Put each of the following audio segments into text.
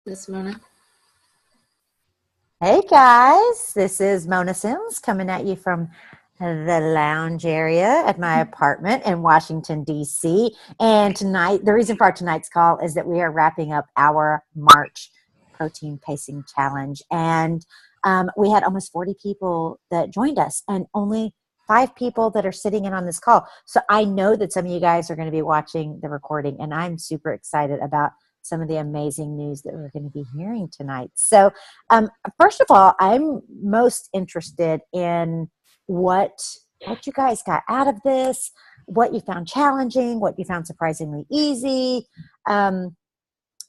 This Mona. Hey guys, this is Mona Sims coming at you from the lounge area at my apartment in Washington, D.C. And tonight, the reason for our tonight's call is that we are wrapping up our March protein pacing challenge. And we had almost 40 people that joined us and only 5 people that are sitting in on this call. So I know that some of you guys are going to be watching the recording, and I'm super excited about some of the amazing news that we're going to be hearing tonight. So, um, first of all, I'm most interested in what what you guys got out of this, what you found challenging, what you found surprisingly easy. Um,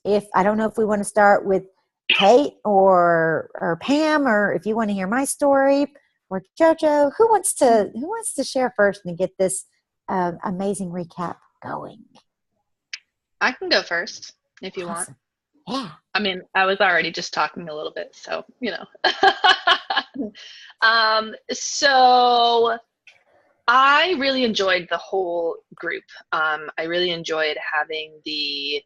if I don't know if we want to start with Kate or Pam, or if you want to hear my story, or Jojo, who wants to share first and get this amazing recap going? I can go first if you want. Awesome. Yeah. I mean, I was already just talking a little bit, so, so I really enjoyed the whole group. I really enjoyed having the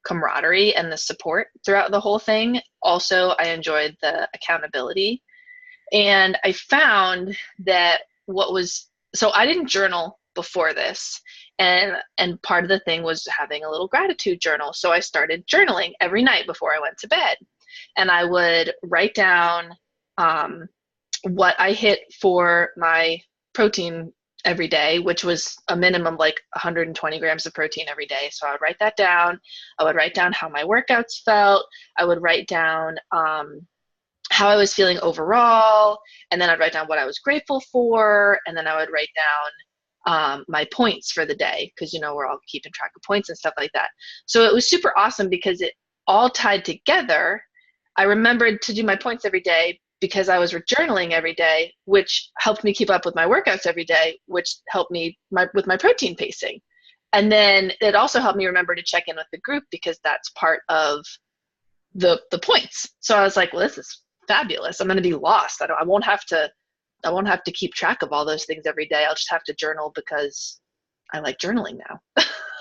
camaraderie and the support throughout the whole thing. Also, I enjoyed the accountability. And I found that so I didn't journal before this. And part of the thing was having a little gratitude journal. So I started journaling every night before I went to bed. And I would write down what I hit for my protein every day, which was a minimum like 120 grams of protein every day. So I would write that down. I would write down how my workouts felt. I would write down how I was feeling overall, and then I'd write down what I was grateful for, and then I would write down my points for the day, because we're all keeping track of points and stuff like that. So it was super awesome because it all tied together. I remembered to do my points every day because I was journaling every day, which helped me keep up with my workouts every day, which helped me with my protein pacing. And then it also helped me remember to check in with the group because that's part of the points. So I was like, well, this is fabulous. I'm going to be lost. I won't have to keep track of all those things every day. I'll just have to journal because I like journaling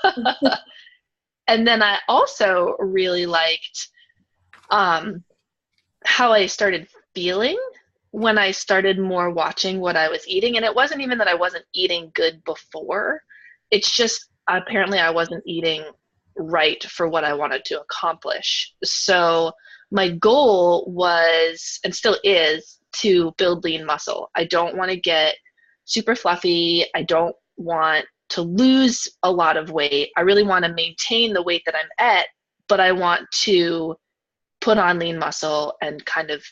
now. And then I also really liked how I started feeling when I started more watching what I was eating. And it wasn't even that I wasn't eating good before. It's just apparently I wasn't eating right for what I wanted to accomplish. So my goal was, and still is, to build lean muscle. I don't want to get super fluffy. I don't want to lose a lot of weight. I really want to maintain the weight that I'm at, but I want to put on lean muscle and kind of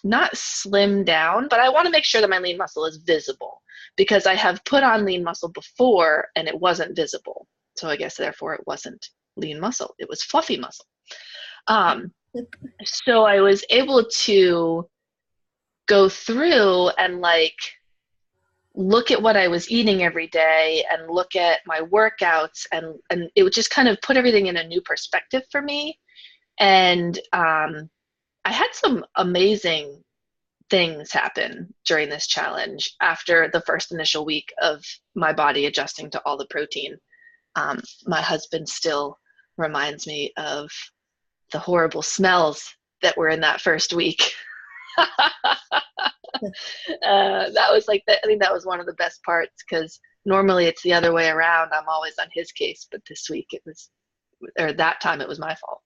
not slim down, but I want to make sure that my lean muscle is visible because I have put on lean muscle before and it wasn't visible. So I guess therefore it wasn't lean muscle. It was fluffy muscle. So I was able to go through and look at what I was eating every day and look at my workouts, and it would just kind of put everything in a new perspective for me. And I had some amazing things happen during this challenge after the first initial week of my body adjusting to all the protein. My husband still reminds me of the horrible smells that were in that first week. That was I think that was one of the best parts because normally it's the other way around. I'm always on his case, but this week that time it was my fault.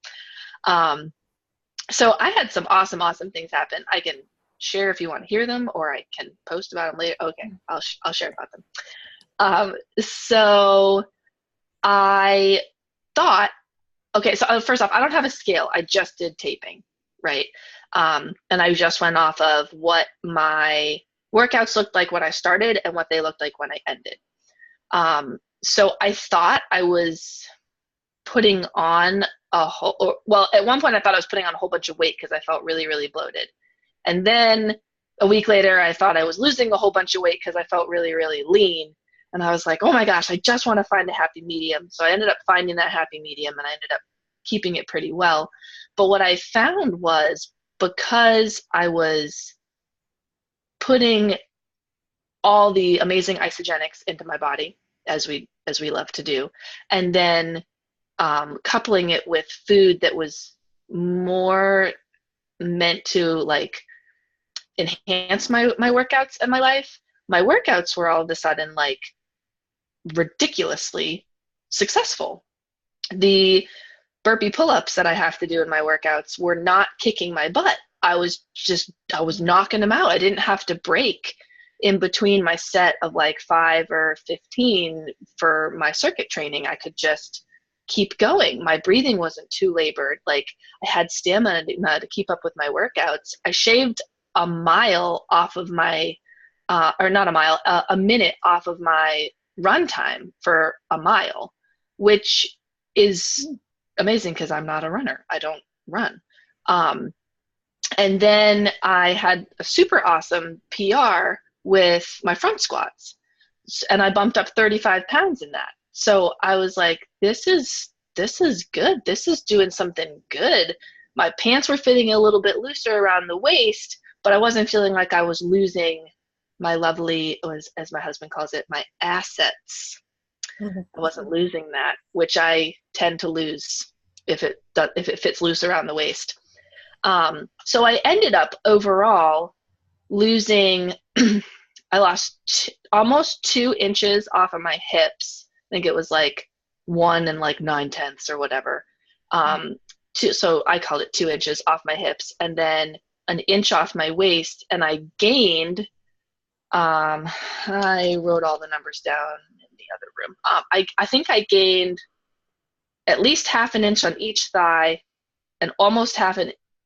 So I had some awesome things happen. I can share if you want to hear them, or I can post about them later. Okay, I'll share about them. So I thought, okay, so first off, I don't have a scale. I just did taping, right? And I just went off of what my workouts looked like when I started and what they looked like when I ended. So I thought I was putting on at one point I thought I was putting on a whole bunch of weight because I felt really bloated. And then a week later, I thought I was losing a whole bunch of weight because I felt really lean. And I was like, oh my gosh, I just want to find a happy medium. So I ended up finding that happy medium and I ended up keeping it pretty well. But what I found was because I was putting all the amazing isogenics into my body, as we love to do, and then coupling it with food that was more meant to like enhance my workouts and my life, my workouts were all of a sudden like ridiculously successful. The burpee pull-ups that I have to do in my workouts were not kicking my butt. I was knocking them out. I didn't have to break in between my set of like 5 or 15 for my circuit training. I could just keep going. My breathing wasn't too labored. Like I had stamina to keep up with my workouts. I shaved a mile off of my, or not a mile, a minute off of my run time for a mile, which is amazing because I'm not a runner. I don't run. And then I had a super awesome PR with my front squats, and I bumped up 35 pounds in that. So I was like, this is good. This is doing something good. My pants were fitting a little bit looser around the waist, but I wasn't feeling like I was losing my lovely, as my husband calls it, my assets. I wasn't losing that, which I tend to lose if it fits loose around the waist. So I ended up overall losing, I lost almost 2 inches off of my hips. I think it was like 1 and like 9/10 or whatever. So I called it 2 inches off my hips, and then an inch off my waist, and I gained, I wrote all the numbers down in the other room. I think I gained at least half an inch on each thigh, and almost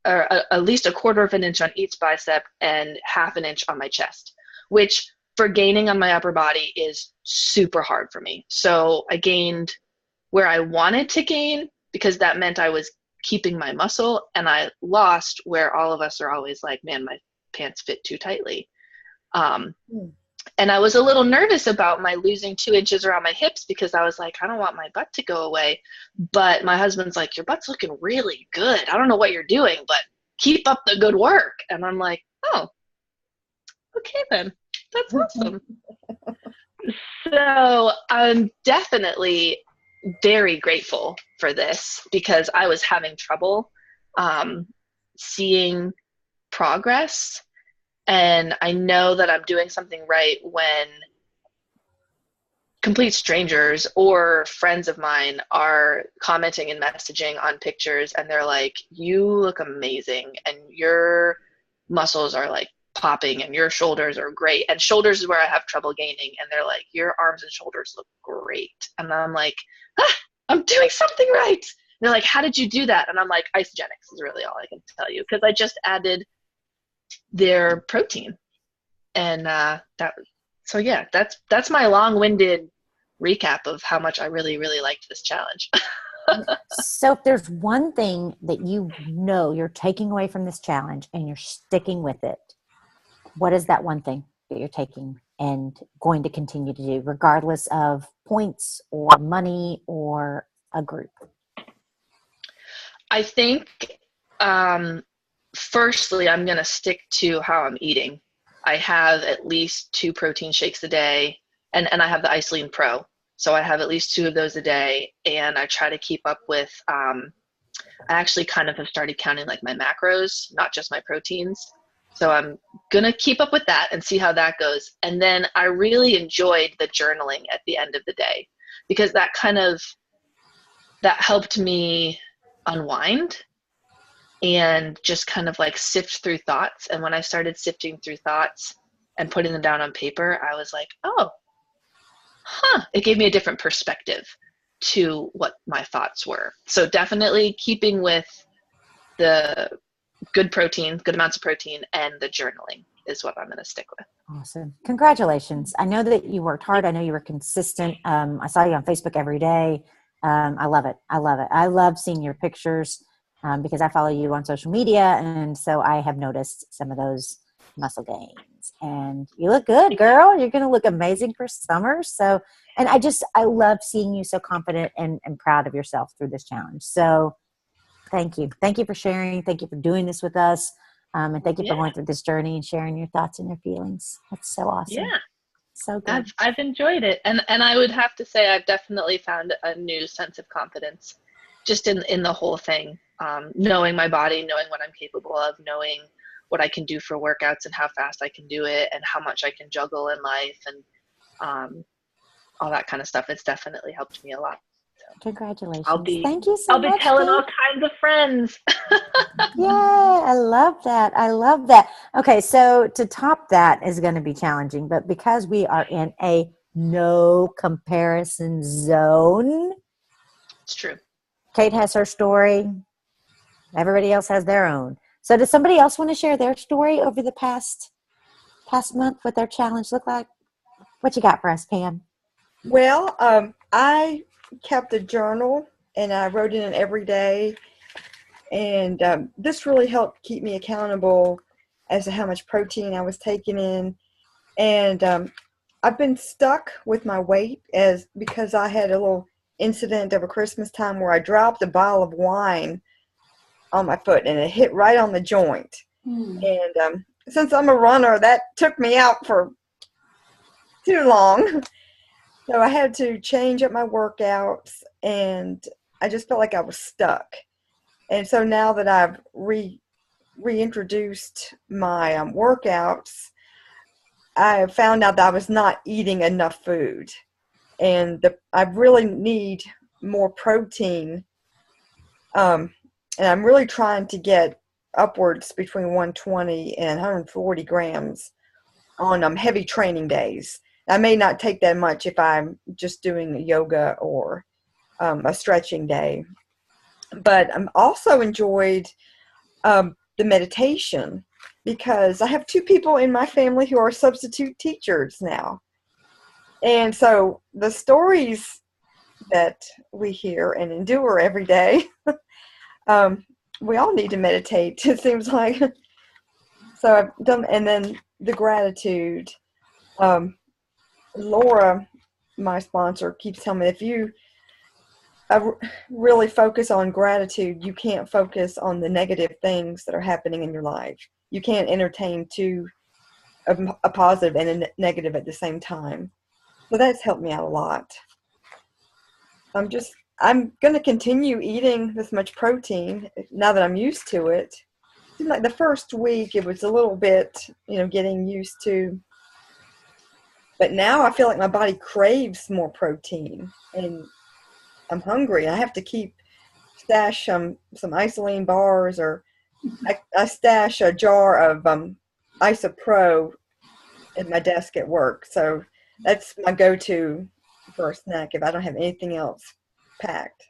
or at least a quarter of an inch on each bicep, and half an inch on my chest, which for gaining on my upper body is super hard for me. So I gained where I wanted to gain because that meant I was keeping my muscle, and I lost where all of us are always like, man, my pants fit too tightly. And I was a little nervous about my losing 2 inches around my hips because I was like, I don't want my butt to go away. But my husband's like, your butt's looking really good. I don't know what you're doing, but keep up the good work. And I'm like, oh, okay then. That's awesome. So I'm definitely very grateful for this because I was having trouble seeing progress. And I know that I'm doing something right when complete strangers or friends of mine are commenting and messaging on pictures, and they're like, you look amazing, and your muscles are like popping, and your shoulders are great. And shoulders is where I have trouble gaining. And they're like, your arms and shoulders look great. And I'm like, I'm doing something right. And they're like, how did you do that? And I'm like, Isagenix is really all I can tell you, because I just added their protein. And so yeah, that's my long-winded recap of how much I really, really liked this challenge. So if there's one thing that you know you're taking away from this challenge and you're sticking with it, what is that one thing that you're taking and going to continue to do, regardless of points or money or a group? I think, firstly, I'm going to stick to how I'm eating. I have at least 2 protein shakes a day, and I have the Isoline Pro. So I have at least 2 of those a day, and I try to keep up with, I actually kind of have started counting like my macros, not just my proteins. So I'm going to keep up with that and see how that goes. And then I really enjoyed the journaling at the end of the day, because that helped me unwind and just kind of like sift through thoughts. And when I started sifting through thoughts and putting them down on paper, I was like, oh, it gave me a different perspective to what my thoughts were. So definitely keeping with the good amounts of protein, and the journaling is what I'm going to stick with. Awesome. Congratulations. I know that you worked hard. I know you were consistent. I saw you on Facebook every day. I love it. I love it. I love seeing your pictures because I follow you on social media. And so I have noticed some of those muscle gains, and you look good, girl. You're going to look amazing for summer. So, and I love seeing you so confident and proud of yourself through this challenge. So thank you. Thank you for sharing. Thank you for doing this with us. And thank you for going through this journey and sharing your thoughts and your feelings. That's so awesome. Yeah. So good. I've enjoyed it. And I would have to say I've definitely found a new sense of confidence just in the whole thing, knowing my body, knowing what I'm capable of, knowing what I can do for workouts and how fast I can do it and how much I can juggle in life and um, all that kind of stuff. It's definitely helped me a lot. So I'll Congratulations. be Thank you so I'll be much, telling Dee. all kinds of friends. Yay, I love that. I love that. Okay, so to top that is going to be challenging, but because we are in a no comparison zone, It's true. Kate has her story. Everybody else has their own. So does somebody else want to share their story over the past month, what their challenge looked like? What you got for us, Pam? Well, I kept a journal and I wrote in it every day. And this really helped keep me accountable as to how much protein I was taking in. And I've been stuck with my weight because I had a little incident over Christmas time where I dropped a bottle of wine on my foot and it hit right on the joint. And since I'm a runner, that took me out for too long. So I had to change up my workouts and I just felt like I was stuck. And so now that I've reintroduced my workouts, I found out that I was not eating enough food. And I really need more protein. And I'm really trying to get upwards between 120 and 140 grams on heavy training days. I may not take that much if I'm just doing yoga or a stretching day. But I'm also enjoyed the meditation because I have two people in my family who are substitute teachers now. And so the stories that we hear and endure every day, we all need to meditate, it seems like. So I've done, and then the gratitude. Laura, my sponsor, keeps telling me if you really focus on gratitude, you can't focus on the negative things that are happening in your life. You can't entertain a positive and a negative at the same time. So that's helped me out a lot. I'm going to continue eating this much protein now that I'm used to it. It seemed like the first week it was a little bit, getting used to. But now I feel like my body craves more protein and I'm hungry. I have to stash some Isoline bars, or I stash a jar of Isopro at my desk at work. So that's my go-to for a snack if I don't have anything else packed.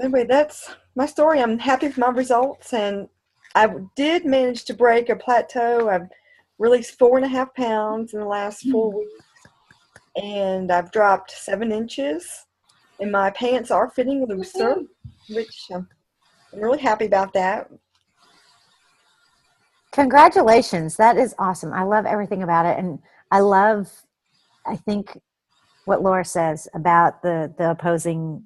Anyway, that's my story. I'm happy with my results, and I did manage to break a plateau. I've released 4.5 pounds in the last 4 weeks, and I've dropped 7 inches. And my pants are fitting looser, which I'm really happy about that. Congratulations. That is awesome. I love everything about it. And I think what Laura says about the opposing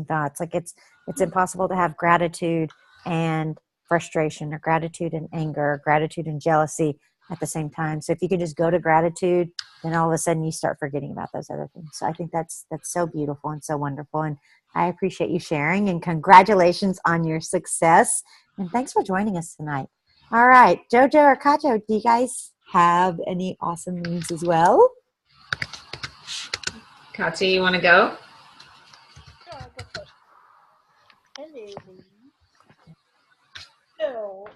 thoughts. Like it's impossible to have gratitude and frustration, or gratitude and anger, or gratitude and jealousy at the same time. So if you can just go to gratitude, then all of a sudden you start forgetting about those other things. So I think that's so beautiful and so wonderful. And I appreciate you sharing, and congratulations on your success. And thanks for joining us tonight. All right, Jojo or Kajo, do you guys have any awesome news as well? Katya, you want to go? Sure, I'll go first. Hello, ladies. So,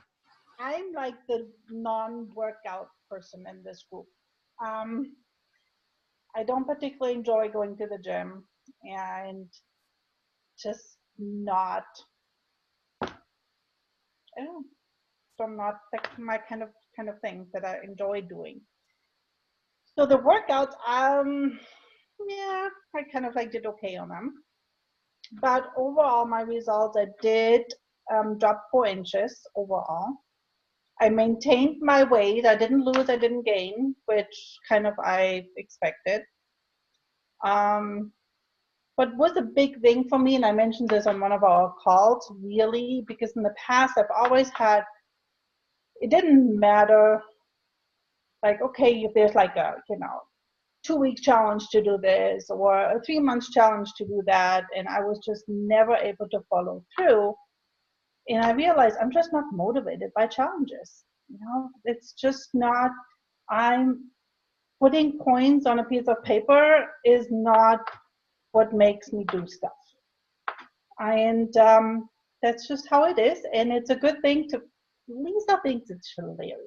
I'm like the non-workout person in this group. I don't particularly enjoy going to the gym, and just not, I don't know, so not my kind of thing that I enjoy doing. So the workouts, yeah, I kind of like did okay on them. But overall, my results, I did drop 4 inches overall. I maintained my weight. I didn't lose, I didn't gain, which kind of I expected. What was a big thing for me, and I mentioned this on one of our calls, really, because in the past I've always had, it didn't matter, like, okay, if there's like a, 2-week challenge to do this or a 3-month challenge to do that, and I was just never able to follow through. And I realized I'm just not motivated by challenges. It's just not. I'm putting points on a piece of paper is not what makes me do stuff. And that's just how it is, and it's a good thing to. Lisa thinks it's hilarious.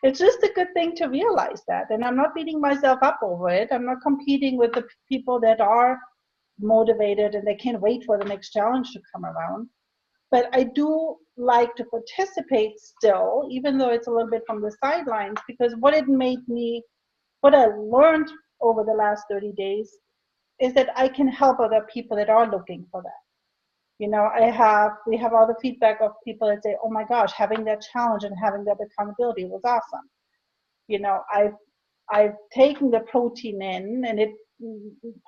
It's just a good thing to realize that, and I'm not beating myself up over it. I'm not competing with the people that are motivated and they can't wait for the next challenge to come around. But I do like to participate still, even though it's a little bit from the sidelines, because what I learned over the last 30 days is that I can help other people that are looking for that. We have all the feedback of people that say, oh my gosh, having that challenge and having that accountability was awesome. I've taken the protein in, and it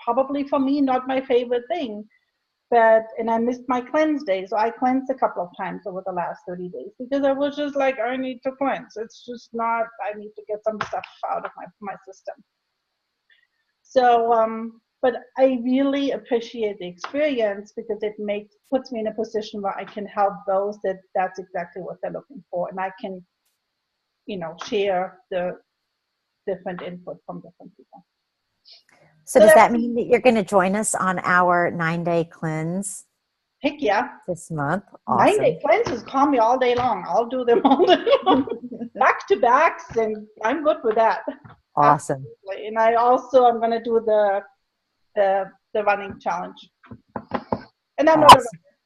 probably for me not my favorite thing, and I missed my cleanse day. So I cleansed a couple of times over the last 30 days because I was just like, I need to cleanse. It's just not, I need to get some stuff out of my system. So, but I really appreciate the experience because it puts me in a position where I can help those that's exactly what they're looking for, and I can, share the different input from different people. So does that mean that you're going to join us on our 9-day cleanse? Heck yeah. This month? Awesome. 9-day cleanses call me all day long. I'll do them all day long. Back to backs, and I'm good with that. Awesome. Absolutely. And I'm going to do the running challenge. And I'm not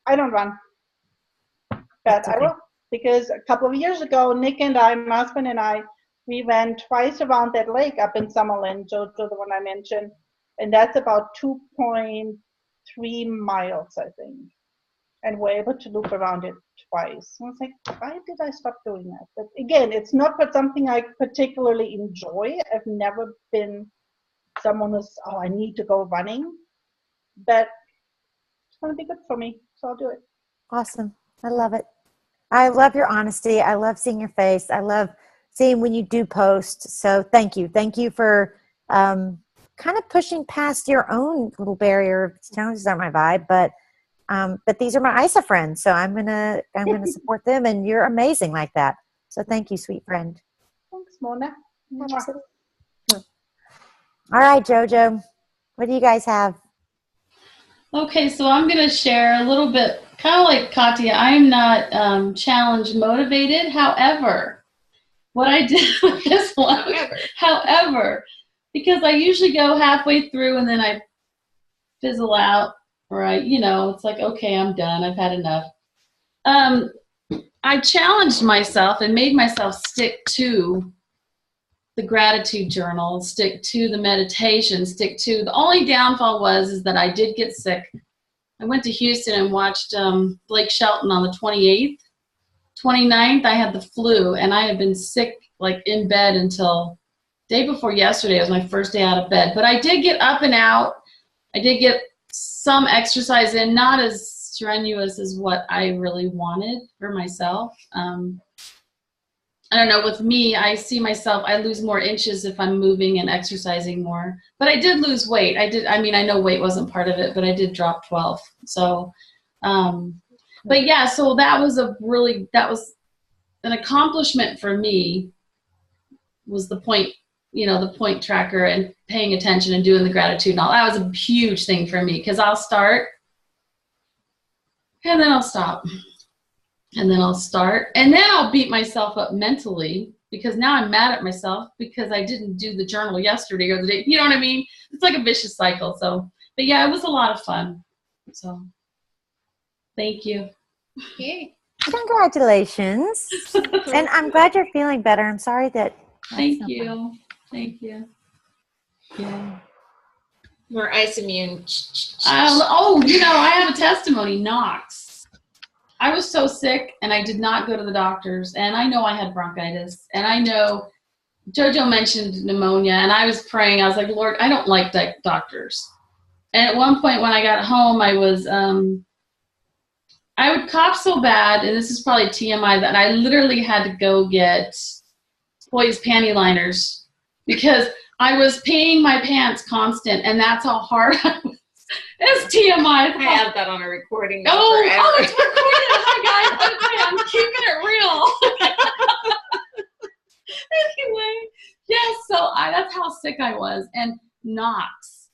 I don't run. But I will, because a couple of years ago, Nick and I, my husband and I, we went twice around that lake up in Summerlin, Jojo, the one I mentioned. And that's about 2.3 miles, I think. And we're able to loop around it twice. And I was like, why did I stop doing that? But again, it's not something I particularly enjoy. I've never been someone who's, I need to go running. But it's going to be good for me, so I'll do it. Awesome. I love it. I love your honesty. I love seeing your face. I love seeing when you do post. So thank you. Thank you for kind of pushing past your own little barrier. Challenges aren't my vibe, but these are my ISA friends, so I'm gonna support them, and you're amazing like that. So thank you, sweet friend. Thanks, Mona. Absolutely. All right, Jojo, what do you guys have? Okay, so I'm going to share a little bit, kind of like Katya. I am not challenge motivated. However, what I did with this one, however, because I usually go halfway through and then I fizzle out, or it's like, okay, I'm done. I've had enough. I challenged myself and made myself stick to the gratitude journal, stick to the meditation, the only downfall is that I did get sick. I went to Houston and watched Blake Shelton on the 28th. 29th, I had the flu, and I had been sick, like in bed until day before yesterday. It was my first day out of bed. But I did get up and out. I did get some exercise in, not as strenuous as what I really wanted for myself. I don't know, with me, I see myself, I lose more inches if I'm moving and exercising more. But I did lose weight. I know weight wasn't part of it, but I did drop 12. So, but yeah, so that was an accomplishment for me, was the point, the point tracker and paying attention and doing the gratitude and all. That was a huge thing for me, because I'll start and then I'll stop. And then I'll start, and then I'll beat myself up mentally, because now I'm mad at myself because I didn't do the journal yesterday or the day. You know what I mean? It's like a vicious cycle. So, but yeah, it was a lot of fun. So, thank you. Yay. Congratulations. And I'm glad you're feeling better. I'm sorry that. Thank you. Thank you. Yeah. More ice immune. I have a testimony, Knox. I was so sick, and I did not go to the doctors, and I know I had bronchitis, and I know Jojo mentioned pneumonia, and I was praying. I was like, Lord, I don't like doctors. And at one point when I got home, I was, I would cough so bad, and this is probably TMI, that I literally had to go get boys' panty liners, because I was peeing my pants constant, and that's how hard I was. It's TMI. I have that on a recording now Oh, forever. it's recorded. Hi, guys. Okay, I'm keeping it real. Anyway, yes, so that's how sick I was. And Knox.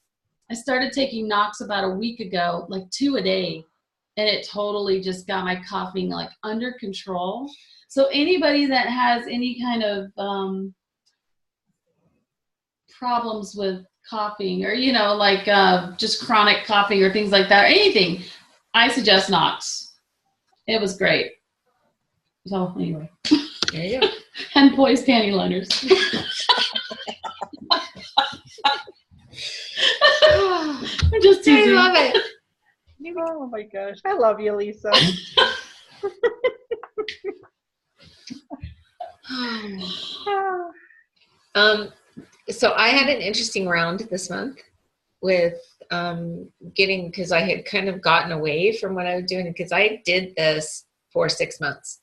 I started taking Knox about a week ago, like 2 a day. And it totally just got my coughing like under control. So anybody that has any kind of problems with coughing or, you know, like just chronic coughing or things like that, or anything, I suggest Knox. It was great. So anyway. There you go. And boys' panty liners. I'm just I teasing. love it. Oh my gosh. I love you, Lisa. So I had an interesting round this month with getting, because I had kind of gotten away from what I was doing, because I did this for 6 months.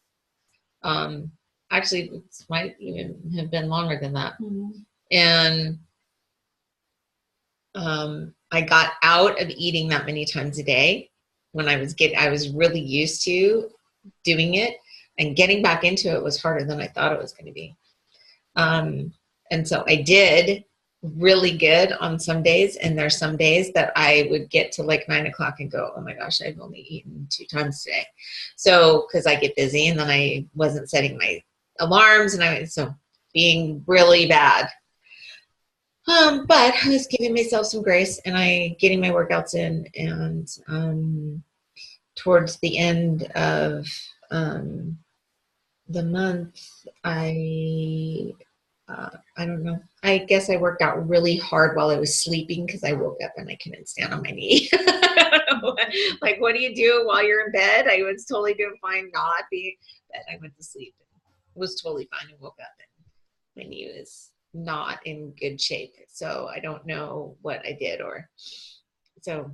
Actually, it might even have been longer than that. Mm-hmm. And I got out of eating that many times a day when I was really used to doing it, and getting back into it was harder than I thought it was going to be. And so I did really good on some days, and there's some days that I would get to like 9 o'clock and go, oh my gosh, I've only eaten 2 times today. So, cause I get busy, and then I wasn't setting my alarms, and so being really bad. But I was giving myself some grace, and getting my workouts in, and towards the end of the month, I don't know. I guess I worked out really hard while I was sleeping, because I woke up and I couldn't stand on my knee. Like, what do you do while you're in bed? I was totally doing fine not being in bed. I went to sleep and was totally fine, and woke up and my knee was not in good shape. So I don't know what I did, so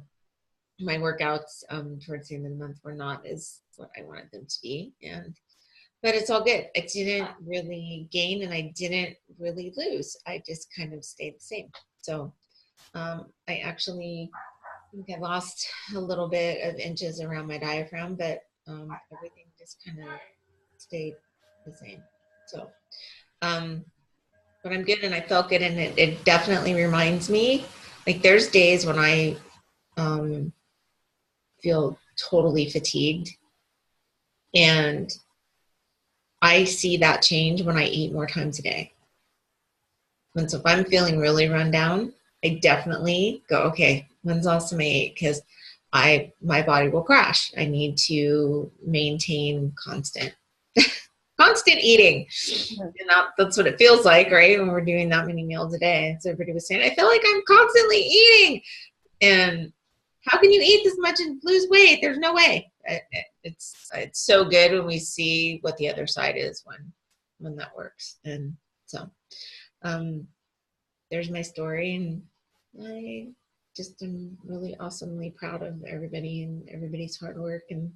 my workouts towards the end of the month were not as what I wanted them to be. But it's all good. I didn't really gain, and I didn't really lose. I just kind of stayed the same. So I actually think I lost a little bit of inches around my diaphragm, but everything just kind of stayed the same. So, but I'm good, and I felt good, and it definitely reminds me, like, there's days when I feel totally fatigued, and I see that change when I eat more times a day. And so if I'm feeling really run down, I definitely go, okay, when's the last time I ate? Because my body will crash. I need to maintain constant eating. And that's what it feels like, right? When we're doing that many meals a day. So everybody was saying, I feel like I'm constantly eating. And how can you eat this much and lose weight? There's no way. It's so good when we see what the other side is when that works. And so there's my story, and I just am really awesomely proud of everybody and everybody's hard work. And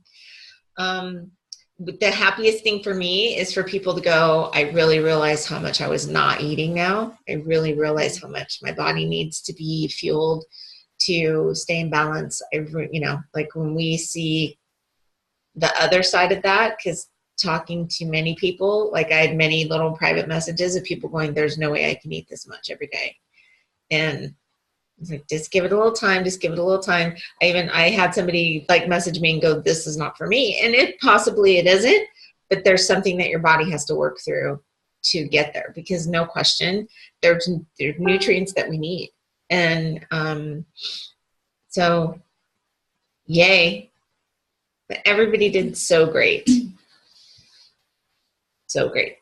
the happiest thing for me is for people to go, I really realize how much I was not eating now. I really realize how much my body needs to be fueled to stay in balance. Like when we see the other side of that, because talking to many people, like I had many little private messages of people going, there's no way I can eat this much every day. And it's like, just give it a little time, just give it a little time. I had somebody like message me and go, this is not for me. And it isn't, but there's something that your body has to work through to get there, because no question, there's nutrients that we need. And so yay. But everybody did so great. So great.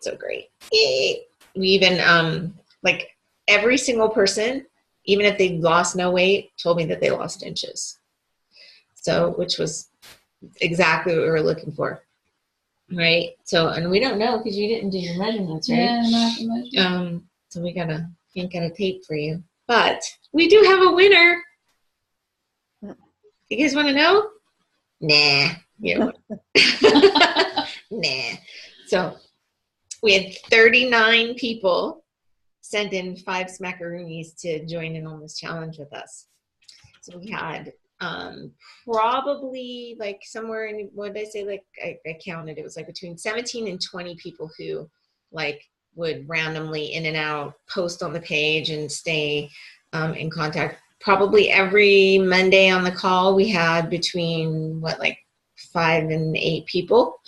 Yay. We even, like every single person, even if they lost no weight, told me that they lost inches. So, which was exactly what we were looking for. Right. So, and we don't know because you didn't do your measurements, right? Yeah, not the measurements. So we ain't got a tape for you, but we do have a winner. You guys want to know? Nah, you don't want. Nah. So we had 39 people sent in 5 smackaroonies to join in on this challenge with us. So we had probably like somewhere in, what did I say? Like I counted, it was like between 17 and 20 people who like would randomly in and out post on the page and stay in contact. Probably every Monday on the call, we had between like 5 and 8 people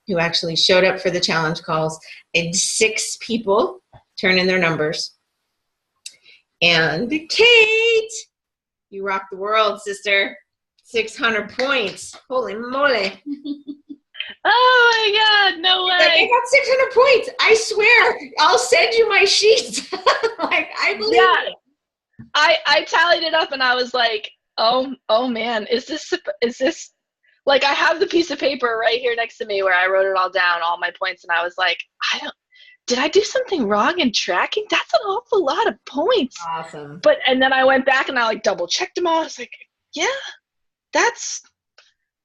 who actually showed up for the challenge calls, and 6 people turn in their numbers. And Kate, you rock the world, sister. 600 points. Holy moly. Oh my God, no way. Like, I got 600 points. I swear. I'll send you my sheets. Like, I believe it. I tallied it up and I was like, oh man, is this like, I have the piece of paper right here next to me where I wrote it all down, all my points, and I was like, did I do something wrong in tracking? That's an awful lot of points. Awesome. And then I went back and I like double checked them all. I was like, yeah, that's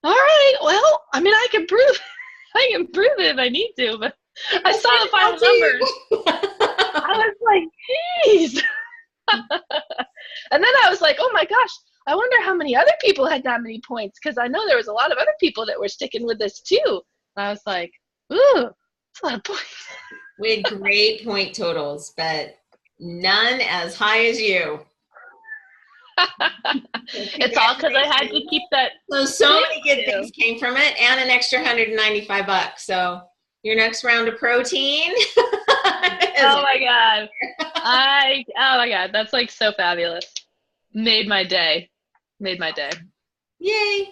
all right. Well, I mean, I can prove it if I need to, but I saw the final numbers. I was like, geez. And then I was like, oh my gosh, I wonder how many other people had that many points, because I know there was a lot of other people that were sticking with this too. And I was like, ooh, that's a lot of points. We had great point totals, but none as high as you. It's all because I had to keep that. So many good things came from it, and an extra $195. So your next round of protein. Oh my God. Oh my God. That's like so fabulous. Made my day. Yay.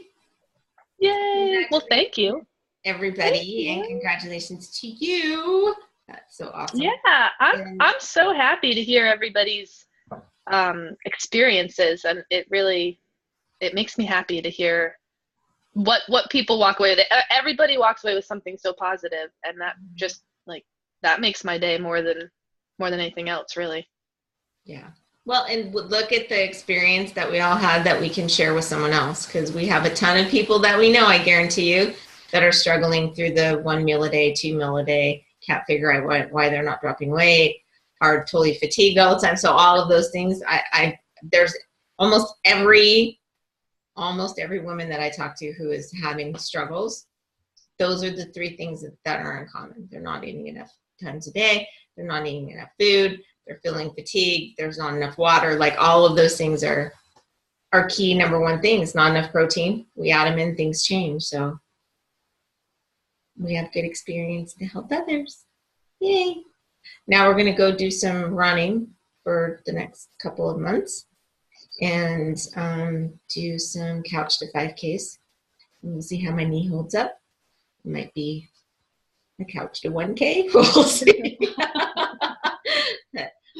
Well, thank you. Everybody, and congratulations to you. That's so awesome. Yeah, I'm so happy to hear everybody's experiences, and it makes me happy to hear what people walk away with. Everybody walks away with something so positive, and that just like that makes my day more than anything else, really. Yeah. Well, and look at the experience that we all had that we can share with someone else, because we have a ton of people that we know, I guarantee you, that are struggling through the 1 meal a day, 2 meal a day, can't figure out why they're not dropping weight, are totally fatigued all the time. So all of those things, there's almost every woman that I talk to who is having struggles. Those are the 3 things that are in common. They're not eating enough times a day. They're not eating enough food. They're feeling fatigued. There's not enough water. Like, all of those things are key number 1 things. Not enough protein. We add them in, things change. So we have good experience to help others. Yay. Now we're going to go do some running for the next couple of months and do some couch to 5Ks. And we'll see how my knee holds up. It might be a couch to 1K. We'll see.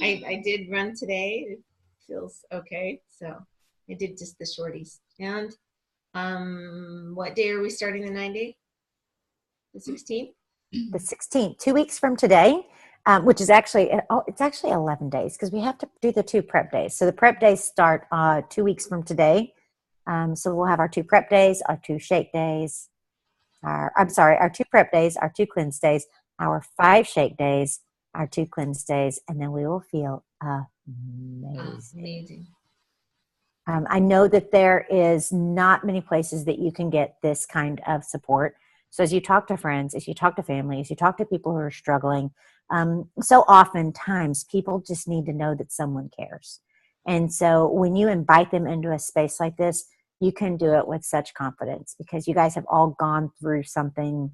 I did run today. It feels okay. So I did just the shorties. And what day are we starting the 9-day? The 16th? The 16th, 2 weeks from today, which is actually, it's actually 11 days because we have to do the 2 prep days. So the prep days start 2 weeks from today. So we'll have our 2 prep days, our 2 shake days, our 2 prep days, our 2 cleanse days, our 5 shake days, our 2 cleanse days, and then we will feel amazing. I know that there is not many places that you can get this kind of support. So as you talk to friends, as you talk to family, as you talk to people who are struggling, so oftentimes people just need to know that someone cares. And so when you invite them into a space like this, you can do it with such confidence because you guys have all gone through something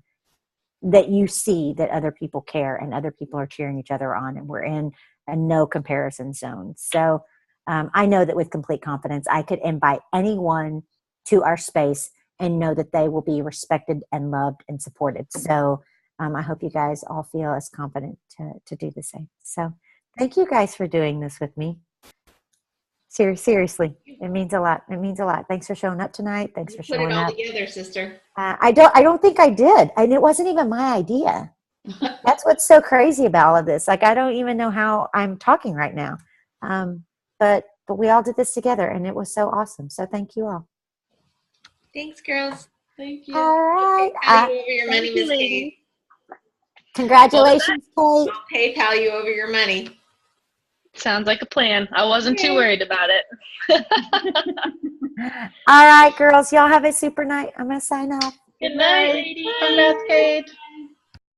that you see that other people care and other people are cheering each other on, and we're in a no comparison zone. So I know that with complete confidence, I could invite anyone to our space and know that they will be respected and loved and supported. So I hope you guys all feel as confident to do the same. So thank you guys for doing this with me. Seriously, it means a lot. It means a lot. Thanks for showing up tonight. Thanks for showing up. Put it all together, sister. I don't think I did. And it wasn't even my idea. That's what's so crazy about all of this. Like, I don't even know how I'm talking right now. But we all did this together and it was so awesome. So thank you all. Thanks, girls. Thank you. All right. I'll pay you over your money, Miss Kate. Congratulations, Kate. I'll PayPal you over your money. Sounds like a plan. I wasn't too worried about it. All right, girls. Y'all have a super night. I'm going to sign off. Good night, ladies. Good night, Kate.